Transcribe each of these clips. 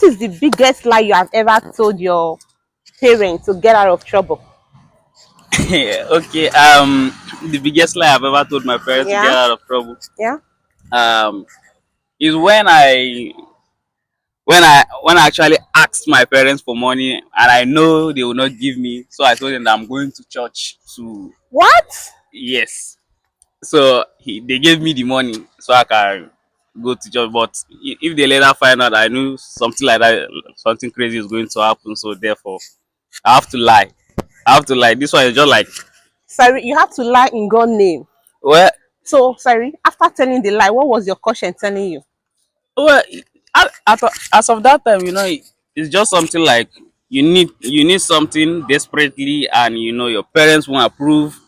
is the biggest lie you have ever told your parents to get out of trouble? Okay. The biggest lie I've ever told my parents to get Yeah, out of trouble yeah. um is when I actually asked my parents for money and I know they will not give me. So I told them that I'm going to church to What? yes. So they gave me the money so I can go to church. But if they later find out I knew something like that, something crazy is going to happen. So therefore, I have to lie. I have to lie. This one is just like, Sorry, you have to lie in God's name. well, So, sorry, after telling the lie, what was your conscience telling you? well, as of that time, it's just something like you need something desperately, and your parents won't approve.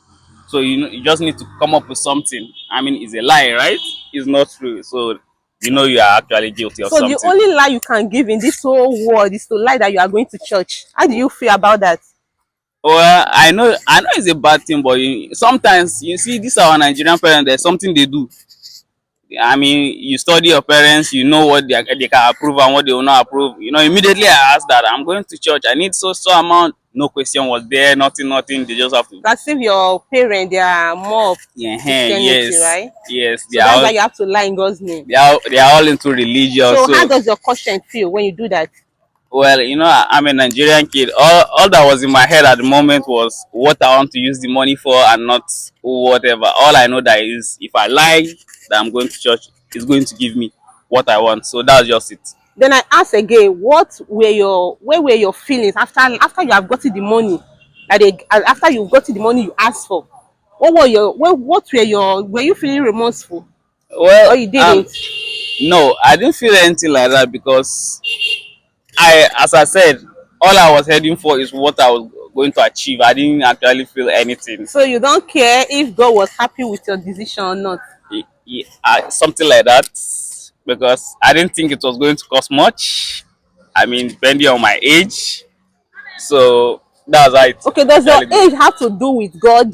So you just need to come up with something. I mean, it's a lie, right? It's not true. So you are actually guilty of So, the something. only lie you can give in this whole world is to lie that you are going to church. How do you feel about that? Well, I know it's a bad thing, but sometimes you see these are our Nigerian parents. There's something they do. I mean, you study your parents, you know what they can approve and what they will not approve. Immediately I asked that I'm going to church. I need so amount. No question was there. Nothing. They just have to. As if your parents, they are more of Yeah, Christianity, yes, right? yes. They So are that's why all you have to lie in God's name. they are all into religion. So how So does your conscience feel when you do that? well, I'm a Nigerian kid. All that was in my head at the moment was what I want to use the money for and not whatever. All I know that is if I lie that I'm going to church, it's going to give me what I want. So that's just it. Then I ask again, where were your feelings after you have gotten the money? After you got the money you asked for, what were you feeling remorseful Well, or you didn't? no, I didn't feel anything like that because as I said, all I was heading for is what I was going to achieve. I didn't actually feel anything. So you don't care if God was happy with your decision or not. Something like that, because I didn't think it was going to cost much. I mean, depending on my age. So that's how it Okay, does your actually goes. age have to do with God?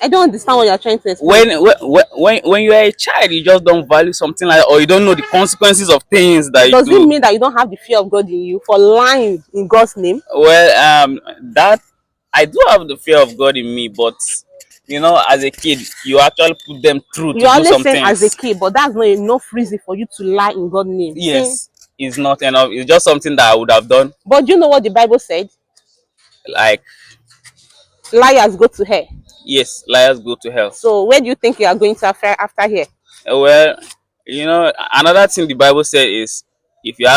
I don't understand what you're trying to explain. When you are a child, you just don't value something like that, or you don't know the consequences of things So that you does it do. mean that you don't have the fear of God in you for lying in God's name? Well, that I do have the fear of God in me, but as a kid, you actually put them through to You're do only some saying as a things. kid, but that's not enough reason for you to lie in God's name. Saying, Yes, it's not enough. It's just something that I would have done. but do you know what the Bible said? Like, Liars go to hell. yes, liars go to hell. So where do you think you are going to after here? Well, another thing the Bible said is if you